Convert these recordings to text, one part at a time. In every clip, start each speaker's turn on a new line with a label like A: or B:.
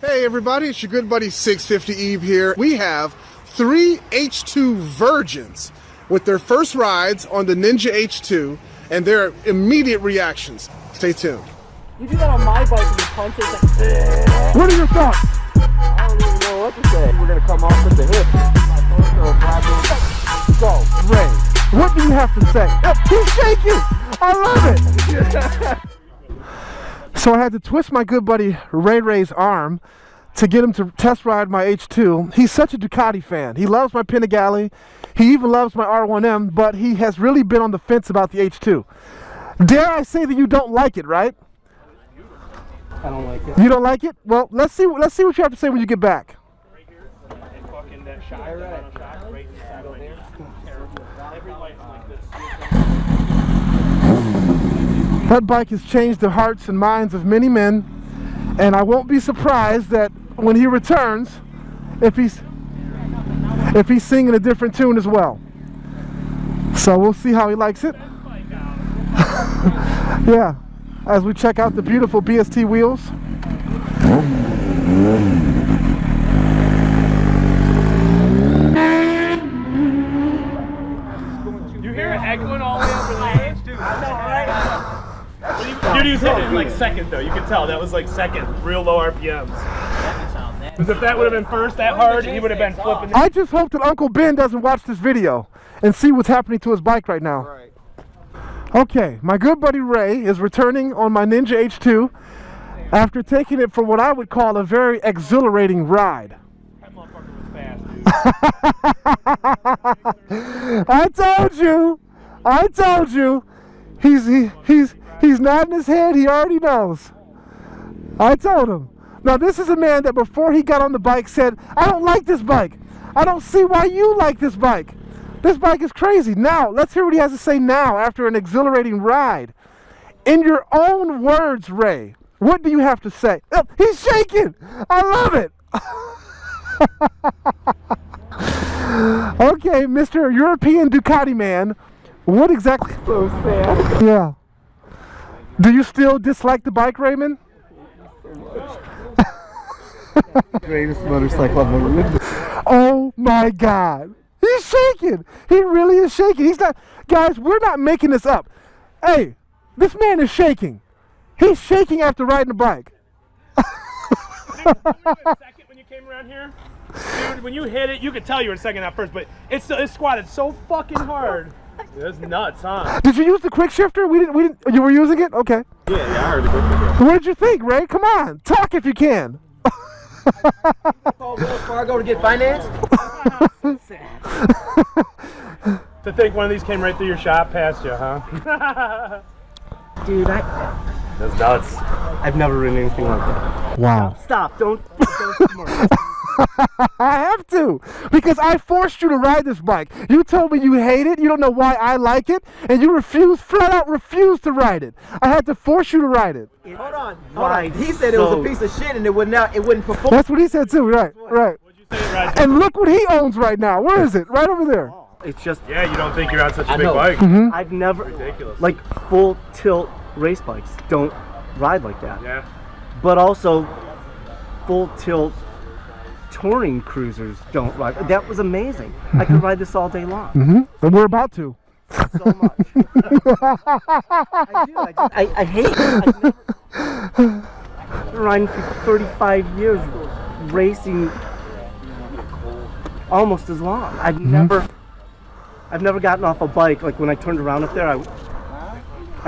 A: Hey everybody, it's your good buddy 650 Eve here. We have 3 H2 virgins with their first rides on the Ninja H2 and their immediate reactions. Stay tuned.
B: You do that on my bike and you punch it like,
A: what are your thoughts?
B: I don't even know what to say. We're gonna come off with the hip.
A: Go, Ray. What do you have to say? He's shaking! I love it! So I had to twist my good buddy Ray's arm to get him to test ride my H2. He's such a Ducati fan. He loves my Panigale. He even loves my R1M, but he has really been on the fence about the H2. Dare I say that you don't like it, right?
B: I don't like it.
A: You don't like it? Well, let's see what you have to say when you get back.
C: Right here, and fucking that shot, right in the saddle there. Every life like this.
A: That bike has changed the hearts and minds of many men, and I won't be surprised that when he returns, if he's singing a different tune as well. So we'll see how he likes it. Yeah, as we check out the beautiful BST wheels.
C: You hear it echoing all the way over there? I know, right? Dude, he was hitting it in like second though. You can tell that was like second, real low RPMs. Because if that would have been first that hard, he would have been flipping.
A: I just hope that Uncle Ben doesn't watch this video and see what's happening to his bike right now. Okay, my good buddy Ray is returning on my Ninja H2 after taking it for what I would call a very exhilarating ride.
C: That motherfucker was fast, dude.
A: I told you. He's nodding his head. He already knows. I told him. Now this is a man that before he got on the bike said, I don't like this bike. I don't see why you like this bike. This bike is crazy. Now, let's hear what he has to say now after an exhilarating ride. In your own words, Ray, what do you have to say? Oh, he's shaking. I love it. Okay, Mr. European Ducati man, what exactly?
B: So sad.
A: Yeah. Do you still dislike the bike, Raymond?
B: Greatest motorcycle I've ever ridden.
A: Oh my God. He's shaking. He really is shaking. He's not, guys, we're not making this up. Hey, this man is shaking. He's shaking after riding a bike.
C: Dude, second when you came around here? Dude, when you hit it, you could tell you were second at first, but it squatted so fucking hard. That's nuts, huh?
A: Did you use the quick shifter? We didn't, you were using it? Okay.
C: Yeah, I heard the quick shifter.
A: What did you think, Ray? Come on, talk if you can.
B: Call Wells Fargo to get financed?
C: To think one of these came right through your shop past you, huh?
B: Dude,
C: That's nuts.
B: I've never ridden anything like that.
A: Wow.
B: Stop, don't
A: I have to, because I forced you to ride this bike. You told me you hate it, you don't know why I like it, and you flat out refused to ride it. I had to force you to ride it.
D: Hold on. He said it was a piece of shit and it wouldn't perform.
A: That's what he said too, right.
C: What'd you say it rides?
A: And look what he owns right now. Where is it? Right over there.
B: It's just,
C: Yeah, you don't think you're on such a big bike.
B: I've never,
C: Ridiculous.
B: like full tilt race bikes don't ride like that.
C: Yeah.
B: But also, full tilt touring cruisers don't ride. That was amazing. I could ride this all day long.
A: And we're about to.
B: So much. I do. I hate it. I've been riding for 35 years, racing almost as long. I've never gotten off a bike. Like when I turned around up there, I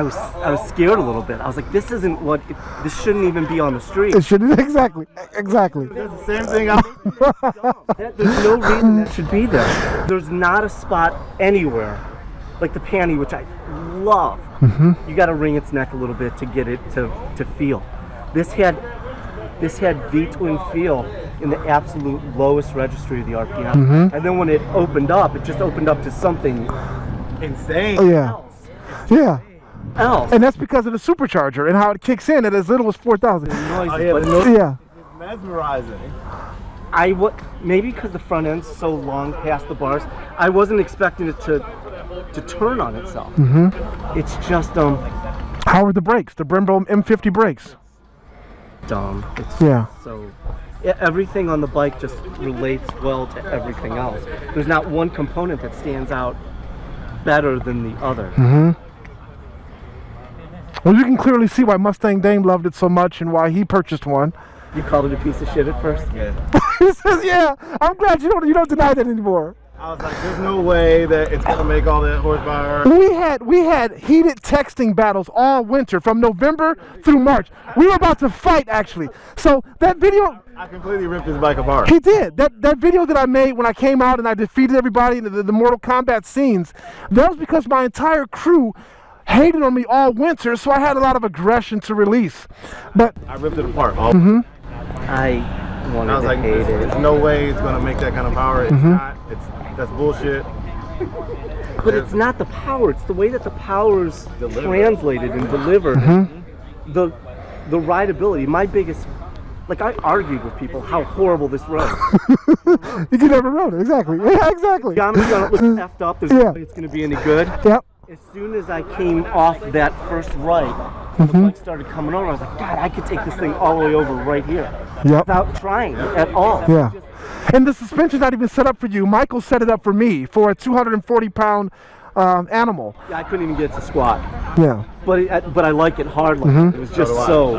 B: was scared a little bit. I was like, this isn't what. This shouldn't even be on the street.
A: It shouldn't. Exactly.
D: The same thing.
B: There's no reason that should be there. There's not a spot anywhere, like the panty, which I love. You got to wring its neck a little bit to get it to feel. This had V-twin feel in the absolute lowest registry of the RPM, and then when it opened up, it just opened up to something
D: Insane.
A: Oh, yeah. Yeah.
B: else.
A: And that's because of the supercharger and how it kicks in at as little as 4,000. Yeah.
D: Mesmerizing.
B: Maybe because the front end's so long past the bars, I wasn't expecting it to turn on itself. It's just
A: How are the brakes? The Brembo M50 brakes.
B: dumb. It's
A: Yeah.
B: so everything on the bike just relates well to everything else. There's not one component that stands out better than the other.
A: Well, you can clearly see why Mustang Dame loved it so much and why he purchased one.
B: You called it a piece of shit at first?
D: Yeah.
A: He says, yeah, I'm glad you don't deny that anymore.
E: I was like, there's no way that it's gonna make all that horsepower.
A: We had heated texting battles all winter from November through March. We were about to fight, actually. So that video,
E: I completely ripped his bike apart.
A: he did. That video that I made when I came out and I defeated everybody in the Mortal Kombat scenes, that was because my entire crew hated on me all winter, so I had a lot of aggression to release. But
E: I ripped it apart. I
B: wanted
E: was
B: to
E: like,
B: hate
E: there's
B: it.
E: no way it's gonna make that kind of power. It's not. That's bullshit.
B: But it's not the power, it's the way that the power's translated and delivered. The rideability, my biggest, like I argued with people how horrible this road.
A: you never rode it, exactly. Yeah, exactly.
B: Geometry on it looks effed up, there's no way it's gonna be any good.
A: Yep.
B: As soon as I came off that first right, the bike started coming over, I was like, God, I could take this thing all the way over right here.
A: Yep.
B: Without trying at all.
A: Yeah. And the suspension's not even set up for you. Michael set it up for me for a 240-pound animal.
B: Yeah, I couldn't even get it to squat.
A: Yeah.
B: But I like it hard. Like it was just so.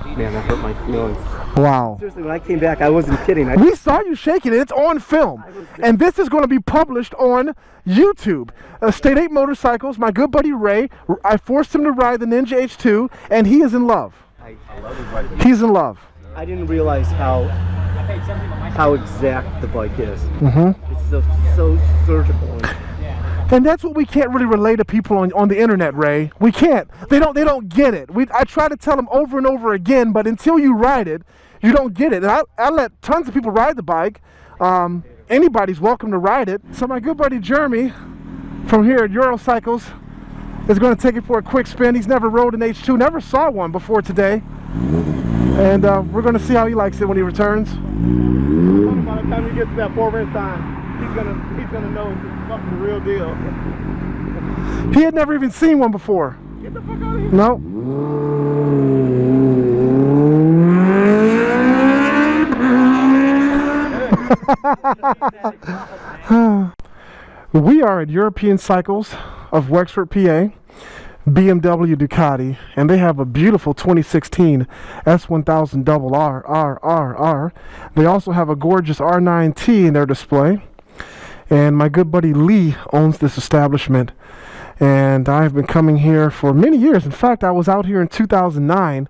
B: Man, that hurt my feelings.
A: Wow.
B: Seriously, when I came back, I wasn't kidding.
A: We saw you shaking it. It's on film. And this is going to be published on YouTube. State 8 Motorcycles, my good buddy Ray, I forced him to ride the Ninja H2, and he is in love.
B: I love his bike.
A: He's in love.
B: I didn't realize how exact the bike is. It's so surgical.
A: And that's what we can't really relay to people on the internet, Ray. We can't. They don't get it. I try to tell them over and over again, but until you ride it, you don't get it. And I let tons of people ride the bike. Anybody's welcome to ride it. So my good buddy Jeremy from here at Eurocycles is going to take it for a quick spin. He's never rode an H2, never saw one before today. And we're going to see how he likes it when he returns.
E: By the time he gets to that 4-inch sign, he's gonna know it's fucking the real deal.
A: He had never even seen one before.
E: Get the fuck out of here.
A: No. We are at European Cycles of Wexford, PA, BMW Ducati, and they have a beautiful 2016 S1000 RRRR. They also have a gorgeous R9T in their display. And my good buddy Lee owns this establishment, and I've been coming here for many years. In fact, I was out here in 2009.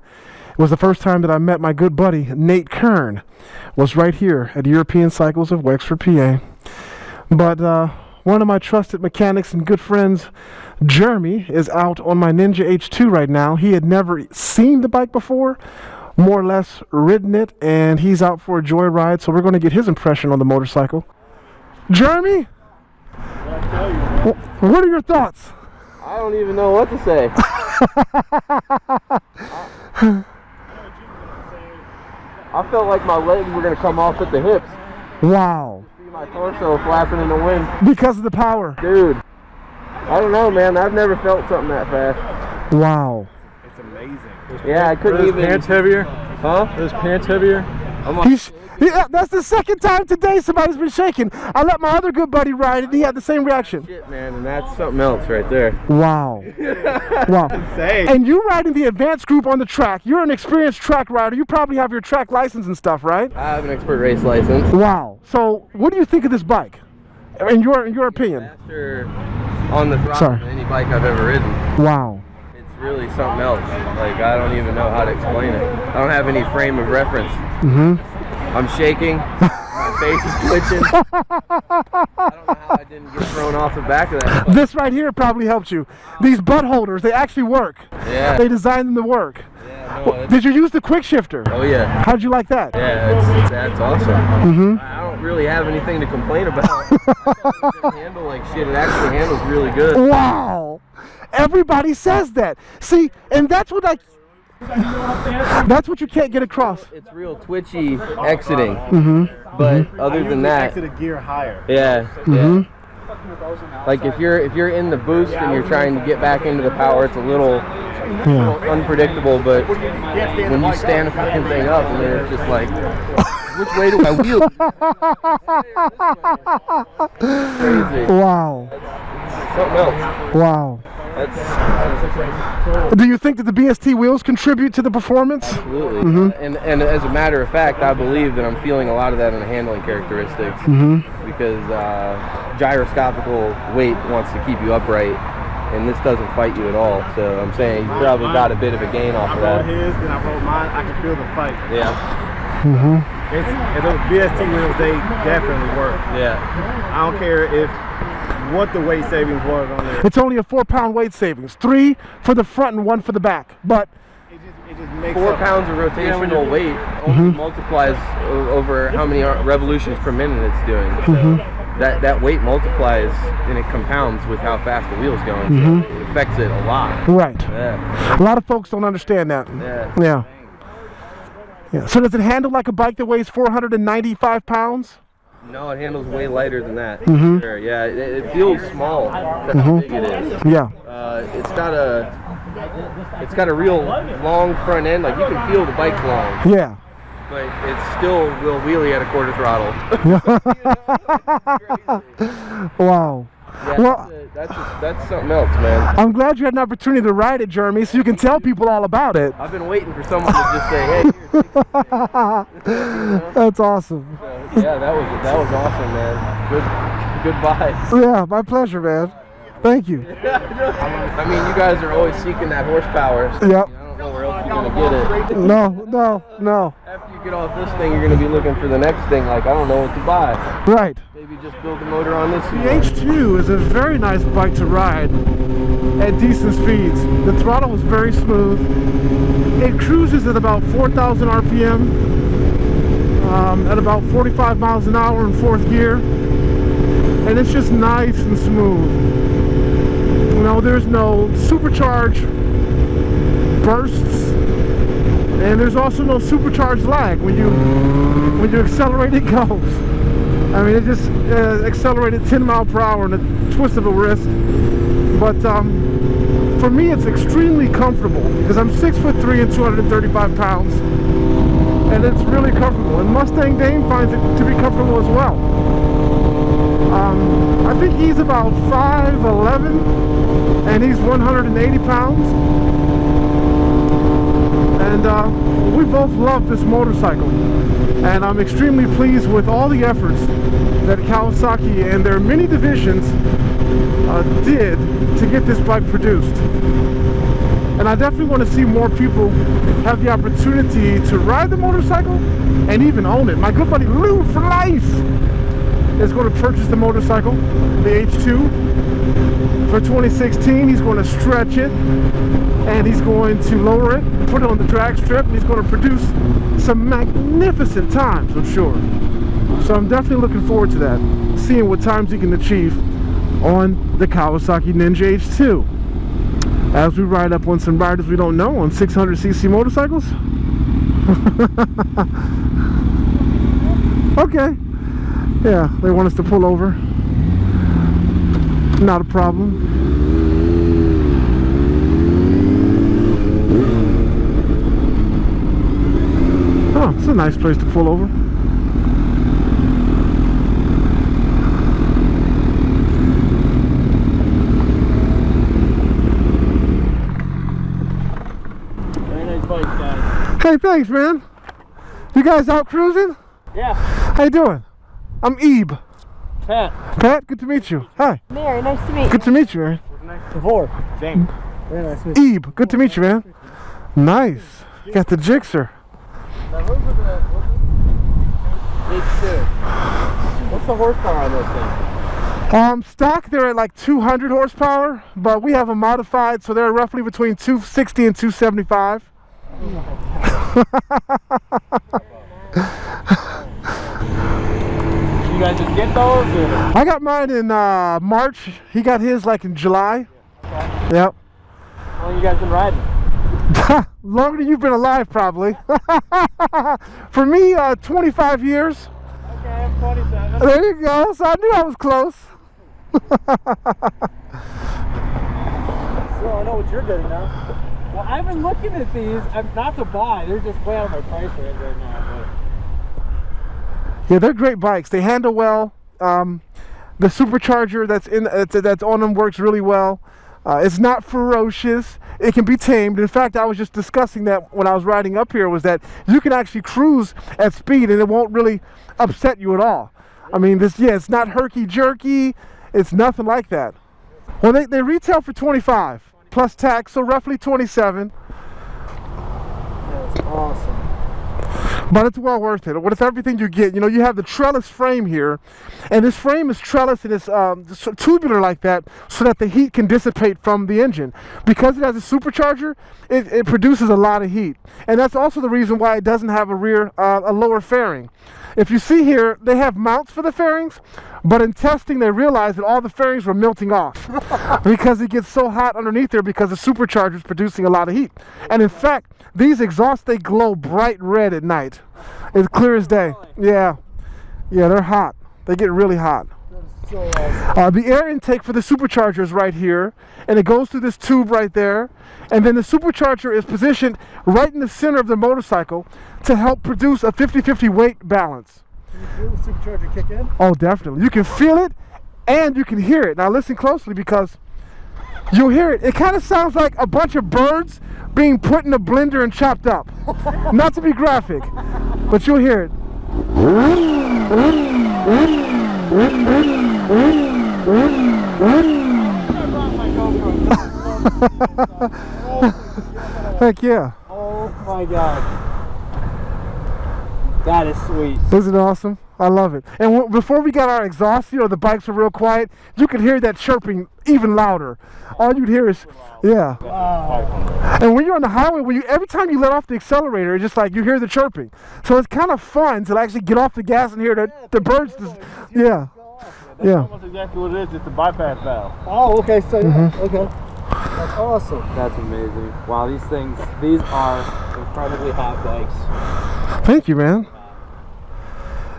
A: It was the first time that I met my good buddy Nate Kern. Was right here at European Cycles of Wexford, PA. But one of my trusted mechanics and good friends, Jeremy, is out on my Ninja H2 right now. He had never seen the bike before, more or less ridden it, and he's out for a joyride, so we're going to get his impression on the motorcycle. Jeremy, what are your thoughts?
D: I don't even know what to say. I felt like my legs were going to come off at the hips.
A: Wow.
D: See my torso flapping in the wind.
A: Because of the power.
D: Dude, I don't know, man. I've never felt something that fast.
A: Wow.
E: It's amazing.
D: Yeah, I couldn't even.
C: Pants heavier?
D: Huh?
C: Those pants heavier?
D: I'm like,
A: Yeah, that's the second time today somebody's been shaking. I let my other good buddy ride it, and he had the same reaction.
D: shit, man, and that's something else right there.
A: Wow. Wow.
E: Insane.
A: And you ride in the advanced group on the track. You're an experienced track rider. You probably have your track license and stuff, right?
D: I have an expert race license.
A: Wow. So what do you think of this bike? In your opinion?
D: Faster on the throttle
A: Sorry.
D: than any bike I've ever ridden.
A: Wow.
D: It's really something else. Like, I don't even know how to explain it. I don't have any frame of reference. I'm shaking. My face is twitching. I don't know how I didn't get thrown off the back of that.
A: This right here probably helped you. These butt holders, they actually work.
D: Yeah.
A: They designed them to work.
D: Yeah, no, that's,
A: Did you use the quick shifter?
D: oh yeah.
A: How'd you like that?
D: Yeah, that's awesome. I don't really have anything to complain about. I thought it didn't handle like shit. It actually handles really good.
A: Wow. Everybody says that. See, and that's what that's what you can't get across.
D: It's real twitchy exiting. But other than that,
E: Exit a gear higher.
D: yeah. Like if you're in the boost and you're trying to get back into the power, it's a little unpredictable. But when you stand the fucking thing up, and then it's just like, which way do I wheel? Crazy.
A: Wow.
D: Something else.
A: Wow. Do you think that the BST wheels contribute to the performance?
D: Absolutely. And as a matter of fact, I believe that I'm feeling a lot of that in the handling characteristics because gyroscopical weight wants to keep you upright, and this doesn't fight you at all. So I'm saying you probably got a bit of a gain off of that.
E: I rode his, then I rode mine. I can feel the fight.
D: Yeah.
E: And those BST wheels, they definitely work.
D: Yeah.
E: I don't care what the weight savings was on there.
A: It's only a 4-pound weight savings, 3 for the front and 1 for the back. But
E: it just makes
D: 4 pounds of rotational weight only multiplies over how many revolutions per minute it's doing. So that weight multiplies and it compounds with how fast the wheel's going. So it affects it a lot.
A: right,
D: Yeah.
A: a lot of folks don't understand that.
D: Yeah.
A: Yeah. So does it handle like a bike that weighs 495 pounds?
D: No, it handles way lighter than that. Sure. Yeah, it feels small. That's how big it is.
A: Yeah.
D: It's got a real long front end. Like you can feel the bike's long,
A: Yeah.
D: but it still will wheelie at a quarter throttle.
A: Wow.
D: Yeah,
A: Well,
D: that's something else, man.
A: I'm glad you had an opportunity to ride it, Jeremy, so you can tell people all about it.
D: I've been waiting for someone to just say, "Hey, here, take it."
A: That's awesome.
D: So, yeah, that was awesome, man. Good vibes.
A: Yeah, my pleasure, man. Thank you.
D: I mean, you guys are always seeking that horsepower. So
A: Yep.
D: I don't know where else you're gonna get it.
A: No.
D: After you get off this thing, you're gonna be looking for the next thing. Like I don't know what to buy.
A: Right.
D: Maybe just build the motor on this.
A: The H2 is a very nice bike to ride at decent speeds. The throttle is very smooth. It cruises at about 4,000 RPM at about 45 miles an hour in 4th gear. And it's just nice and smooth. You know, there's no supercharge bursts, and there's also no supercharged lag. When you accelerate, it goes. I mean, it just accelerated 10 miles per hour in a twist of a wrist. But for me, it's extremely comfortable because I'm 6'3" and 235 pounds, and it's really comfortable. And Mustang Dane finds it to be comfortable as well. I think he's about 5'11", and he's 180 pounds. And we both love this motorcycle. And I'm extremely pleased with all the efforts that Kawasaki and their many divisions did to get this bike produced. And I definitely want to see more people have the opportunity to ride the motorcycle and even own it. My good buddy Lou for life is going to purchase the motorcycle, the H2, for 2016. He's going to stretch it, and he's going to lower it, put it on the drag strip, and he's going to produce some magnificent times, I'm sure. So I'm definitely looking forward to that, seeing what times he can achieve on the Kawasaki Ninja H2. As we ride up on some riders we don't know on 600cc motorcycles. Okay. Yeah, they want us to pull over. Not a problem. Oh, it's a nice place to pull over.
C: Very nice bike, guys.
A: Hey, thanks, man. You guys out cruising?
C: Yeah.
A: How you doing? I'm Ebe.
C: Pat.
A: Pat, good to meet you. Hi.
F: Mary, nice to meet you.
A: Good to meet you, man.
C: Before.
E: James.
C: Very nice to meet you.
A: Ebe, good to meet you, man. Nice. You got the Gixxer.
C: What's the horsepower on those things?
A: Stock, they're at like 200 horsepower, but we have them modified, so they're roughly between 260 and 275.
C: You guys just get those? Or?
A: I got mine in March. He got his like in July. Yep.
C: How long you guys been riding?
A: Longer than you've been alive, probably. For me, 25 years.
C: Okay, I'm 27.
A: There you go. So I knew I was close.
E: So I know what you're getting now.
F: Well, I've been looking at these. I'm not to buy. They're just way out of my price range right now.
A: Yeah, they're great bikes. They handle well. The supercharger that's on them works really well. It's not ferocious. It can be tamed. In fact, I was just discussing that when I was riding up here, was that you can actually cruise at speed and it won't really upset you at all. I mean, it's not herky-jerky. It's nothing like that. Well, they retail for 25 plus tax, so roughly 27.
E: That's awesome.
A: But it's well worth it. With everything you get, you have the trellis frame here, and this frame is trellis and it's tubular like that, so that the heat can dissipate from the engine. Because it has a supercharger, it produces a lot of heat, and that's also the reason why it doesn't have a lower fairing. If you see here, they have mounts for the fairings, but in testing they realized that all the fairings were melting off because it gets so hot underneath there because the supercharger is producing a lot of heat. And in fact, these exhausts, they glow bright red at night. It's clear as day. Yeah, they're hot. They get really hot.
E: So awesome.
A: The air intake for the supercharger is right here, and it goes through this tube right there, and then the supercharger is positioned right in the center of the motorcycle to help produce a 50-50 weight balance.
E: Can you feel the supercharger kick in?
A: Oh, definitely. You can feel it and you can hear it. Now listen closely, because you'll hear it. It kind of sounds like a bunch of birds being put in a blender and chopped up. Not to be graphic, but you'll hear it. Heck yeah.
F: Oh my god. That is sweet.
A: Isn't it awesome? I love it. And before we got our exhaust, the bikes were real quiet. You could hear that chirping even louder. All you'd hear is, yeah.
E: Wow.
A: And when you're on the highway, every time you let off the accelerator, it's just like you hear the chirping. So it's kind of fun to actually get off the gas and hear the birds. Yeah.
E: That's almost exactly what it is. It's a bypass valve.
F: Oh, okay. So
E: Okay. That's awesome.
F: that's amazing. Wow, these are incredibly hot bikes.
A: Thank you, man.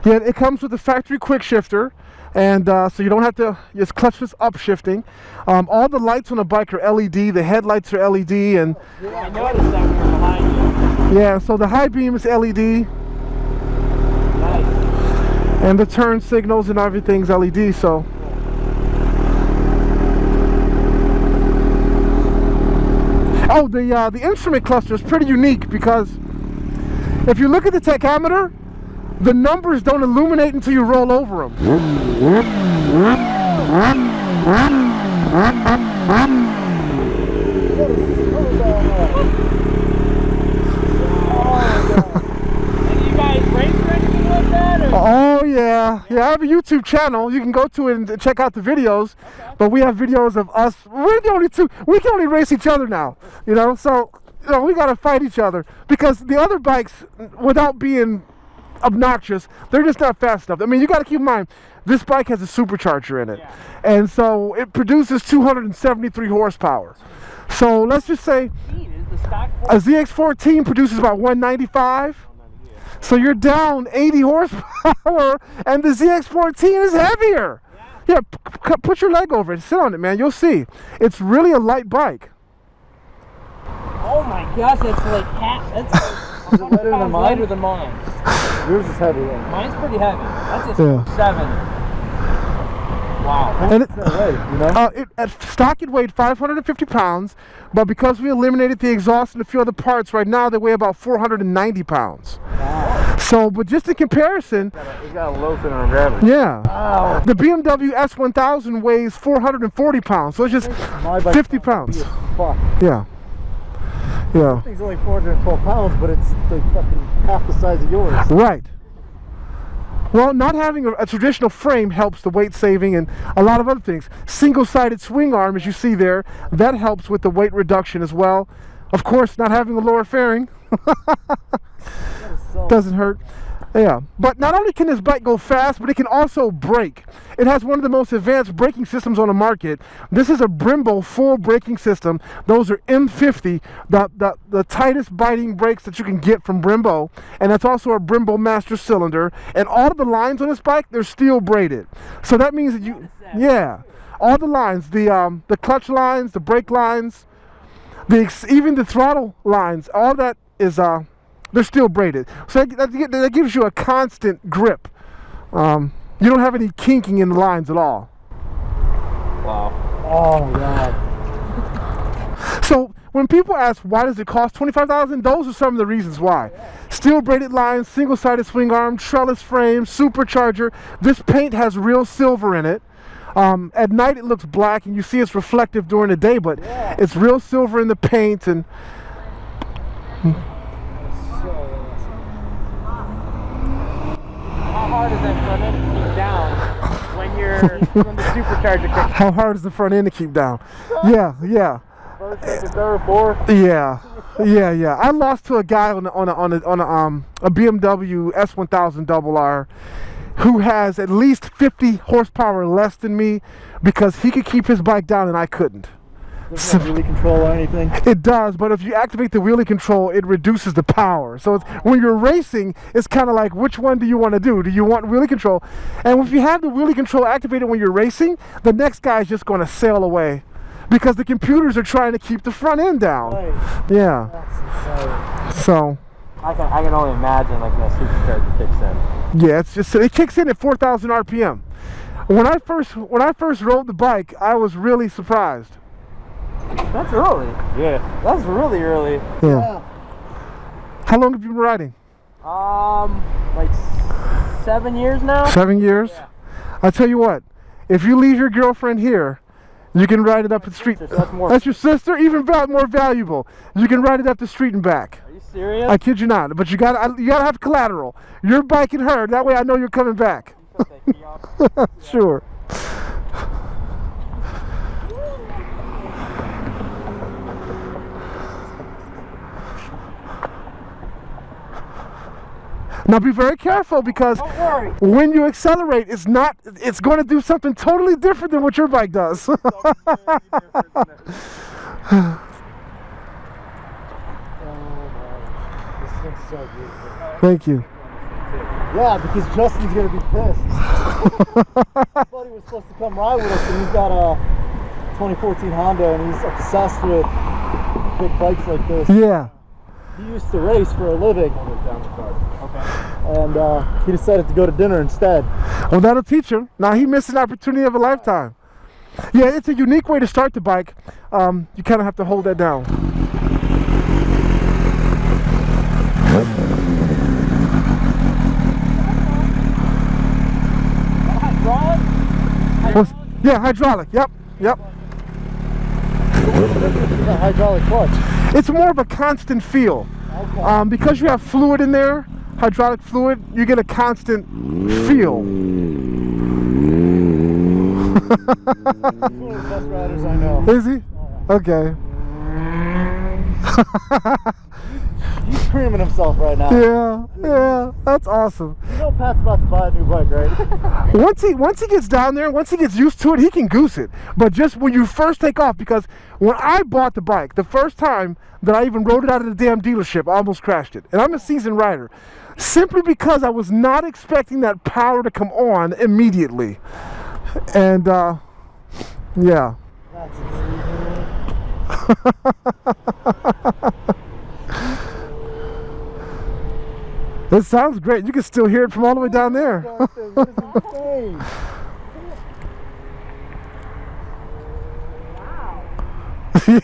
A: Yeah, it comes with a factory quick shifter, and so you don't have to, it's clutchless upshifting. All the lights on the bike are LED, the headlights are LED, and
F: Yeah, I noticed that from behind you.
A: yeah, so the high beam is LED,
F: Nice.
A: and the turn signals and everything's LED, so. Oh, the instrument cluster is pretty unique, because if you look at the tachometer, the numbers don't illuminate until you roll over them.
F: And you guys race or anything like that? Or?
A: Oh yeah, I have a YouTube channel. You can go to it and check out the videos.
F: Okay.
A: But we have videos of us. We're the only two. We can only race each other now. So we gotta fight each other, because the other bikes, without being obnoxious, they're just not fast enough. I mean, you got to keep in mind, this bike has a supercharger in it, and so it produces 273 horsepower. So let's just say a ZX14 produces about 195. So you're down 80 horsepower, and the ZX14 is heavier. Yeah, put your leg over it, sit on it, man. You'll see. It's really a light bike.
F: Oh my gosh, that's like half. That's lighter than mine.
E: Yours is heavy. Yeah.
F: Mine's pretty heavy. That's a
A: Yeah.
F: 7. Wow.
A: And at stock it weighed 550 pounds, but because we eliminated the exhaust and a few other parts, right now they weigh about 490 pounds.
E: Wow.
A: So, but just in comparison,
E: It's got a low center of gravity.
A: yeah,
E: Wow.
A: the BMW S1000 weighs 440 pounds, so it's just
E: My bike's
A: 50 pounds.
E: Fuck.
A: Yeah.
E: This thing's only 412 pounds, but it's like fucking half the size of yours.
A: Right. Well, not having a traditional frame helps the weight saving and a lot of other things. Single-sided swing arm, as you see there, that helps with the weight reduction as well. Of course, not having a lower fairing doesn't hurt. Yeah, but not only can this bike go fast, but it can also brake. It has one of the most advanced braking systems on the market. This is a Brembo full braking system. Those are M50, the tightest biting brakes that you can get from Brembo, and that's also a Brembo master cylinder. And all of the lines on this bike, they're steel braided. So that means that all the lines, the clutch lines, the brake lines, even the throttle lines, all that is they're steel braided. So that gives you a constant grip. You don't have any kinking in the lines at all.
F: Wow. Oh God.
A: So when people ask why does it cost $25,000, those are some of the reasons why. Steel braided lines, single-sided swing arm, trellis frame, supercharger. This paint has real silver in it. At night it looks black and you see it's reflective during the day, but it's real silver in the paint. And
F: how hard is that front end to keep down when the supercharger kicks?
A: how hard is the front end to keep down? Yeah.
F: First, second, third, fourth.
A: Yeah. I lost to a guy on a BMW S1000 RR who has at least 50 horsepower less than me because he could keep his bike down and I couldn't.
E: Doesn't have wheelie control or anything?
A: It does, but if you activate the wheelie control, it reduces the power. So when you're racing, it's kind of like, which one do you want to do? Do you want wheelie control? And if you have the wheelie control activated when you're racing, the next guy is just going to sail away because the computers are trying to keep the front end down.
E: Right.
A: Yeah.
E: That's
A: So.
F: I can only imagine like that supercharger kicks in.
A: Yeah, it kicks in at 4,000 RPM. When I first rode the bike, I was really surprised.
F: That's early.
E: Yeah.
F: That's really early.
A: Yeah. How long have you been riding?
F: Like 7 years now.
A: 7 years?
F: Yeah.
A: I tell you what, if you leave your girlfriend here, you can ride it up the street.
F: So that's more.
A: That's your sister, even more valuable. You can ride it up the street and back.
F: Are you serious?
A: I kid you not, but you gotta have collateral. You're biking her, that way I know you're coming back.
F: You cut that key off?
A: Sure. Now be very careful because
F: Don't worry.
A: when you accelerate, it's going to do something totally different than what your bike does.
E: This thing's so beautiful.
A: Thank you.
E: Yeah, because Justin's gonna be pissed. My buddy was supposed to come ride with us, and he's got a 2014 Honda, and he's obsessed with big bikes like this.
A: Yeah.
E: He used to race for a living. And he decided to go to dinner instead.
A: Well, that'll teach him. Now he missed an opportunity of a lifetime. Yeah, it's a unique way to start the bike. You kind of have to hold that down. Yeah, hydraulic. Yep.
E: It's a hydraulic clutch.
A: It's more of a constant feel.
E: Okay.
A: Because you have fluid in there, hydraulic fluid, you get a constant feel.
E: He's one of the best riders I know.
A: Is he? Okay.
E: He's screaming himself right now.
A: Yeah, that's awesome.
E: You know Pat's about to buy a new bike, right?
A: Once he gets down there, once he gets used to it, he can goose it. But just when you first take off, because when I bought the bike, the first time that I even rode it out of the damn dealership, I almost crashed it. And I'm a seasoned rider. Simply because I was not expecting that power to come on immediately. And, yeah.
E: That's
A: It sounds great. You can still hear it from all the way down there.
E: That is insane.
A: Yeah.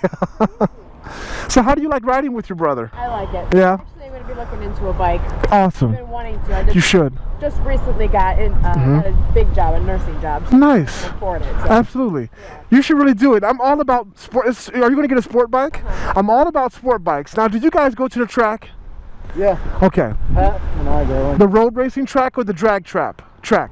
A: So how do you like riding with your brother?
G: I like it.
A: Yeah.
G: Actually, I'm going to be looking into a bike.
A: Awesome.
G: I've been wanting to. I
A: You should.
G: just recently got in, had a big job, a nursing job. So
A: Nice.
G: I can afford it. So.
A: Absolutely. You should really do it. I'm all about sport. Are you going to get a sport bike? I'm all about sport bikes. Now, did you guys go to the track?
E: Yeah,
A: Okay.
E: Pat and I go.
A: The road racing track or the drag track?
E: Drag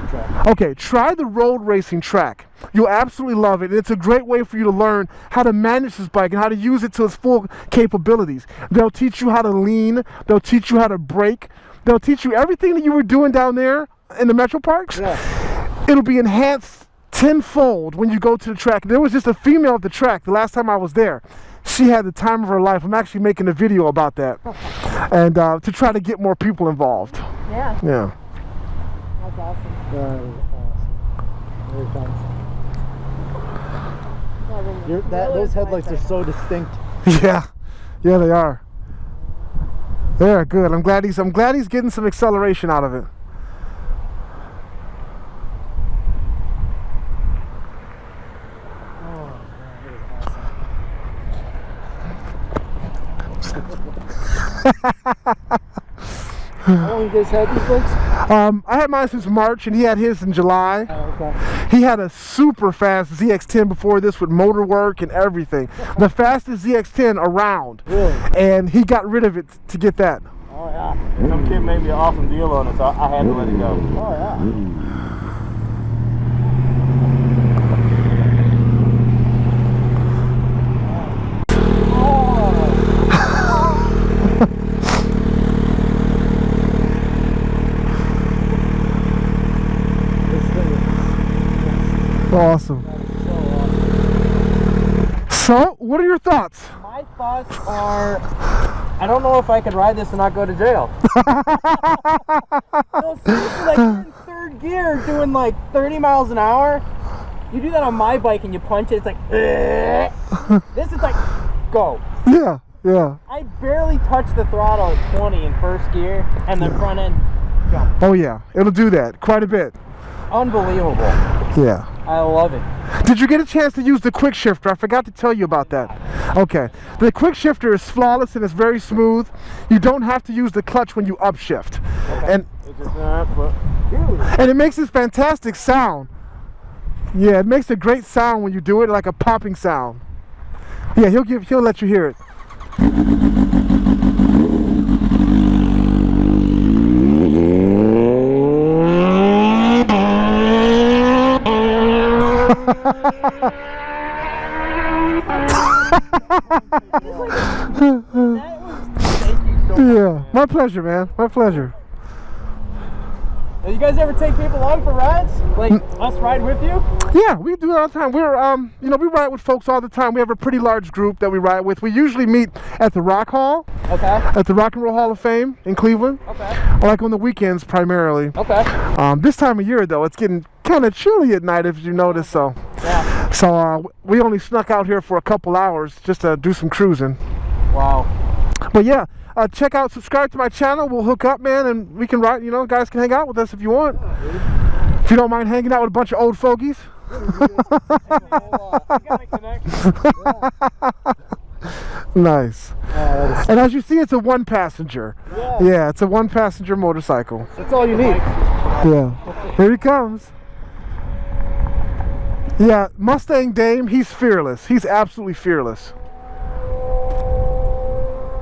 E: track.
A: Okay, try the road racing track. You'll absolutely love it. It's a great way for you to learn how to manage this bike and how to use it to its full capabilities. They'll teach you how to lean. They'll teach you how to brake. They'll teach you everything that you were doing down there in the metro parks.
E: Yeah.
A: It'll be enhanced tenfold when you go to the track. There was just a female at the track the last time I was there. She had the time of her life. I'm actually making a video about that, and to try to get more people involved.
G: Yeah,
A: Yeah.
G: that's awesome.
E: That is awesome. Very thanks. Those headlights are so distinct.
A: Yeah, yeah, they are. They're good. I'm glad he's getting some acceleration out of it.
E: How long you guys had these bikes?
A: I had mine since March, and he had his in July.
E: Oh, okay.
A: He had a super fast ZX10 before this with motor work and everything. The fastest ZX10 around.
E: Really?
A: And he got rid of it to get that.
E: Oh yeah.
C: Some kid made me an awesome deal on it, so I had to let it go.
E: Oh yeah.
A: Awesome. So, what are your thoughts?
F: My thoughts are, I don't know if I could ride this and not go to jail. No, seriously, like you're in third gear doing like 30 miles an hour. You do that on my bike and you punch it, it's like, this is like, go.
A: Yeah, yeah.
F: I barely touched the throttle at 20 in first gear and the front end jump.
A: Oh yeah, it'll do that quite a bit.
F: Unbelievable.
A: Yeah.
F: I love it.
A: Did you get a chance to use the quick shifter? I forgot to tell you about that. Okay. The quick shifter is flawless and it's very smooth. You don't have to use the clutch when you upshift. And it makes this fantastic sound. Yeah, it makes a great sound when you do it, like a popping sound. Yeah, he'll let you hear it. Yeah, my pleasure, man. My pleasure.
F: You guys ever take people along for rides? Like us ride with you?
A: Yeah, we do it all the time. We're you know, we ride with folks all the time. We have a pretty large group that we ride with. We usually meet at the Rock Hall.
F: Okay.
A: At the Rock and Roll Hall of Fame in Cleveland.
F: Okay.
A: Like on the weekends primarily.
F: Okay.
A: This time of year though, it's getting kind of chilly at night if you notice. So.
F: Yeah.
A: So we only snuck out here for a couple hours just to do some cruising.
F: Wow.
A: But yeah, subscribe to my channel. We'll hook up, man, and we can ride. You know, guys can hang out with us if you want. If you don't mind hanging out with a bunch of old fogies. Nice. And as you see, it's a one-passenger. Yeah, it's a one-passenger motorcycle.
E: That's all you need.
A: Yeah. Here he comes. Yeah, Mustang Dame, he's fearless. He's absolutely fearless.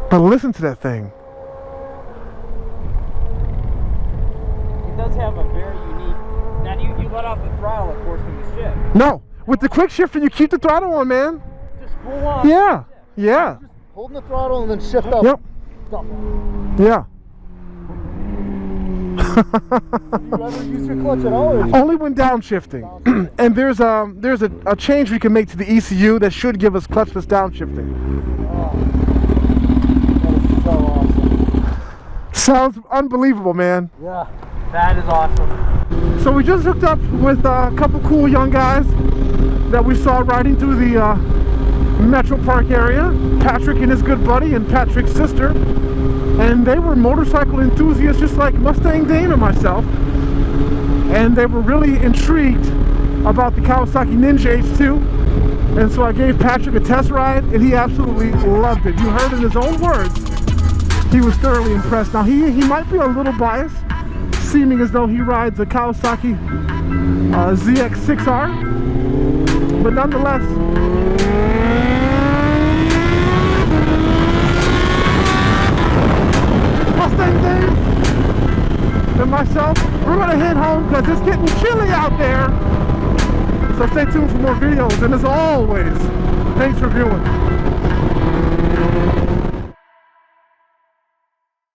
A: But listen to that thing.
F: It does have a very unique... Now, you let off the throttle, of course, when you shift.
A: No, with the quick shifter, you keep the throttle on, man.
F: Just full on.
A: Yeah, yeah.
E: Just holding the throttle and then shift up.
A: Yep.
E: Stop.
A: Yeah.
E: Do you ever use your clutch at all? Or
A: Only when downshifting. And there's a change we can make to the ECU that should give us clutchless downshifting.
E: So awesome.
A: Sounds unbelievable, man.
E: Yeah.
F: That is awesome.
A: So we just hooked up with a couple cool young guys that we saw riding through the Metro Park area. Patrick and his good buddy and Patrick's sister. And they were motorcycle enthusiasts just like Mustang Dame and myself. And they were really intrigued about the Kawasaki Ninja H2. And so I gave Patrick a test ride and he absolutely loved it. You heard in his own words, he was thoroughly impressed. Now he might be a little biased, seeming as though he rides a Kawasaki ZX6R, but nonetheless, Mustang Dave and myself, we're gonna head home because it's getting chilly out there. So stay tuned for more videos, and as always, thanks for viewing.